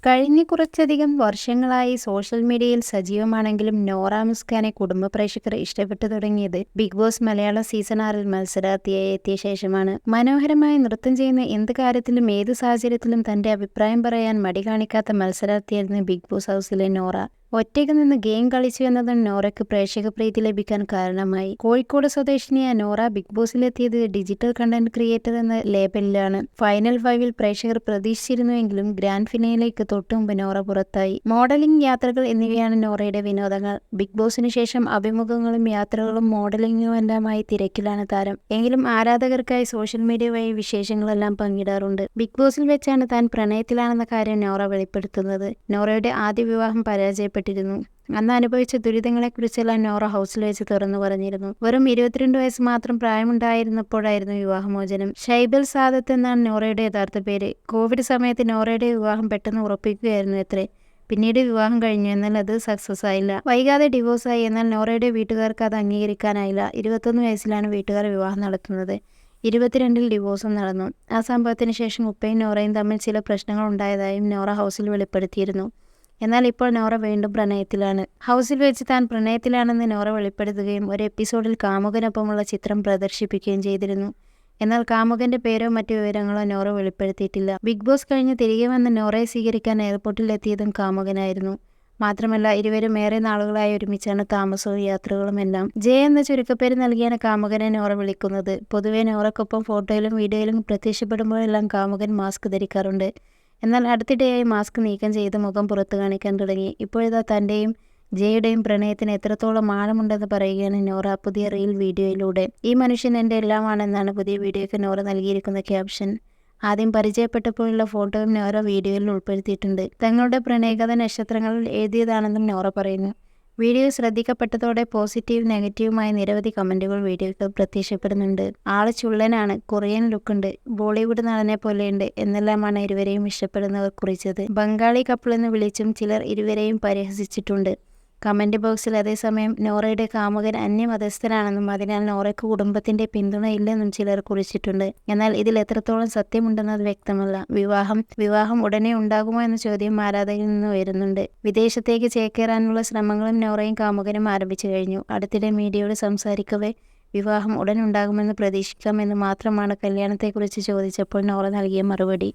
കഴിഞ്ഞ കുറച്ചധികം വർഷങ്ങളായി സോഷ്യൽ മീഡിയയിൽ സജീവമാണെങ്കിലും നോറ മിസ്കാനെ കുടുംബ പ്രേക്ഷകർ ഇഷ്ടപ്പെട്ടു തുടങ്ങിയത് ബിഗ് ബോസ് മലയാളം സീസൺ 6 മത്സരാർത്ഥിയായി എത്തിയ ശേഷമാണ്. മനോഹരമായി നൃത്തം ചെയ്യുന്ന എന്ത് കാര്യത്തിലും ഏത് സാഹചര്യത്തിലും തന്റെ അഭിപ്രായം പറയാൻ മടി കാണിക്കാത്ത മത്സരാർത്ഥിയായിരുന്നു ബിഗ് ബോസ് ഹൗസിലെ നോറ. ഒറ്റയ്ക്ക് നിന്ന് ഗെയിം കളിച്ചു എന്നതും നോറയ്ക്ക് പ്രേക്ഷക പ്രീതി ലഭിക്കാൻ കാരണമായി. കോഴിക്കോട് സ്വദേശിനിയായ നോറ ബിഗ് ബോസിലെത്തിയത് ഡിജിറ്റൽ കണ്ടന്റ് ക്രിയേറ്റർ എന്ന ലേബലിലാണ്. ഫൈനൽ 5-ൽ പ്രേക്ഷകർ പ്രതീക്ഷിച്ചിരുന്നുവെങ്കിലും ഗ്രാൻഡ് ഫിനാലേക്ക് തൊട്ടുമുമ്പ് നോറ പുറത്തായി. മോഡലിംഗ്, യാത്രകൾ എന്നിവയാണ് നോറയുടെ വിനോദങ്ങൾ. ബിഗ് ബോസിന് ശേഷം അഭിമുഖങ്ങളും യാത്രകളും മോഡലിംഗുമെല്ലാമായി തിരക്കിലാണ് താരം. എങ്കിലും ആരാധകർക്കായി സോഷ്യൽ മീഡിയ വഴി വിശേഷങ്ങളെല്ലാം പങ്കിടാറുണ്ട്. ബിഗ് ബോസിൽ വെച്ചാണ് താൻ പ്രണയത്തിലാണെന്ന കാര്യം നോറ വെളിപ്പെടുത്തുന്നത്. നോറയുടെ ആദ്യ വിവാഹം പരാജയപ്പെട്ടു. അന്ന് അനുഭവിച്ച ദുരിതങ്ങളെക്കുറിച്ചെല്ലാം നോറ ഹൗസിൽ വെച്ച് തുറന്നു പറഞ്ഞിരുന്നു. വെറും 22 വയസ്സ് മാത്രം പ്രായമുണ്ടായിരുന്നപ്പോഴായിരുന്നു വിവാഹമോചനം. ഷൈബൽ സാദത്ത് എന്നാണ് നോറയുടെ യഥാർത്ഥ പേര്. കോവിഡ് സമയത്ത് നോറയുടെ വിവാഹം പെട്ടെന്ന് ഉറപ്പിക്കുകയായിരുന്നു അത്രേ. പിന്നീട് വിവാഹം കഴിഞ്ഞു, എന്നാൽ അത് സക്സസ് ആയില്ല. വൈകാതെ ഡിവോഴ്സായി. എന്നാൽ നോറയുടെ വീട്ടുകാർക്ക് അത് അംഗീകരിക്കാനായില്ല. 21 വയസ്സിലാണ് വീട്ടുകാർ വിവാഹം നടത്തുന്നത്. 22-ൽ ഡിവോഴ്സും നടന്നു. ആ സംഭവത്തിന് ശേഷം ഉപ്പയും നോറയും തമ്മിൽ ചില പ്രശ്നങ്ങൾ ഉണ്ടായതായും നോറ ഹൗസിൽ വെളിപ്പെടുത്തിയിരുന്നു. എന്നാൽ ഇപ്പോൾ നോറ വീണ്ടും പ്രണയത്തിലാണ്. ഹൗസിൽ വെച്ച് താൻ പ്രണയത്തിലാണെന്ന് നോറ വെളിപ്പെടുത്തുകയും ഒരു എപ്പിസോഡിൽ കാമുകനൊപ്പമുള്ള ചിത്രം പ്രദർശിപ്പിക്കുകയും ചെയ്തിരുന്നു. എന്നാൽ കാമുകന്റെ പേരോ മറ്റു വിവരങ്ങളോ നോറ വെളിപ്പെടുത്തിയിട്ടില്ല. ബിഗ് ബോസ് കഴിഞ്ഞ് തിരികെ വന്ന് നോറയെ സ്വീകരിക്കാൻ എയർപോർട്ടിൽ എത്തിയതും കാമുകനായിരുന്നു. മാത്രമല്ല ഇരുവരും ഏറെ നാളുകളായി ഒരുമിച്ചാണ് താമസവും യാത്രകളുമെല്ലാം. ജെ എന്ന ചുരുക്കപ്പേര് നൽകിയാണ് കാമുകനെ നോറ വിളിക്കുന്നത്. പൊതുവെ നോറയ്ക്കൊപ്പം ഫോട്ടോയിലും വീഡിയോയിലും പ്രത്യക്ഷപ്പെടുമ്പോഴെല്ലാം കാമുകൻ മാസ്ക് ധരിക്കാറുണ്ട്. എന്നാൽ അടുത്തിടെയായി മാസ്ക് നീക്കം ചെയ്ത് മുഖം പുറത്തു കാണിക്കാൻ തുടങ്ങി. ഇപ്പോഴിതാ തന്റെയും ജയയുടെയും പ്രണയത്തിന് എത്രത്തോളം ആഴമുണ്ടെന്ന് പറയുകയാണ് നോറ പുതിയ റീൽ വീഡിയോയിലൂടെ. ഈ മനുഷ്യൻ എൻ്റെ എല്ലാമാണെന്നാണ് പുതിയ വീഡിയോയ്ക്ക് നോറ നൽകിയിരിക്കുന്ന ക്യാപ്ഷൻ. ആദ്യം പരിചയപ്പെട്ടപ്പോഴുള്ള ഫോട്ടോയും നോറ വീഡിയോയിൽ ഉൾപ്പെടുത്തിയിട്ടുണ്ട്. തങ്ങളുടെ പ്രണയകഥ നക്ഷത്രങ്ങളിൽ എഴുതിയതാണെന്നും നോറ പറയുന്നു. വീഡിയോ ശ്രദ്ധിക്കപ്പെട്ടതോടെ പോസിറ്റീവ് നെഗറ്റീവുമായ നിരവധി കമന്റുകൾ വീഡിയോയ്ക്ക് പ്രത്യക്ഷപ്പെടുന്നുണ്ട്. ആള് ചുള്ളനാണ്, കൊറിയൻ ലുക്കുണ്ട്, ബോളിവുഡ് നടനെ പോലെയുണ്ട് എന്നെല്ലാമാണ് ഇരുവരെയും ഇഷ്ടപ്പെടുന്നവർ കുറിച്ചത്. ബംഗാളി കപ്പിൾ എന്ന് വിളിച്ചും ചിലർ ഇരുവരെയും പരിഹസിച്ചിട്ടുണ്ട് കമന്റ് ബോക്സിൽ. അതേസമയം നോറയുടെ കാമുകൻ അന്യമതസ്ഥനാണെന്നും അതിനാൽ നോറയ്ക്ക് കുടുംബത്തിന്റെ പിന്തുണയില്ലെന്നും ചിലർ കുറിച്ചിട്ടുണ്ട്. എന്നാൽ ഇതിൽ എത്രത്തോളം സത്യമുണ്ടെന്നത് വ്യക്തമല്ല. വിവാഹം ഉടനെ ഉണ്ടാകുമോ എന്ന ചോദ്യം ആരാധകരിൽ നിന്ന് ഉയരുന്നുണ്ട്. വിദേശത്തേക്ക് ചേക്കേറാനുള്ള ശ്രമങ്ങളും നോറയും കാമുകനും ആരംഭിച്ചു കഴിഞ്ഞു. അടുത്തിടെ മീഡിയയോട് സംസാരിക്കവേ വിവാഹം ഉടൻ ഉണ്ടാകുമെന്ന് പ്രതീക്ഷിക്കാമെന്ന് മാത്രമാണ് കല്യാണത്തെക്കുറിച്ച് ചോദിച്ചപ്പോൾ നോറ നൽകിയ മറുപടി.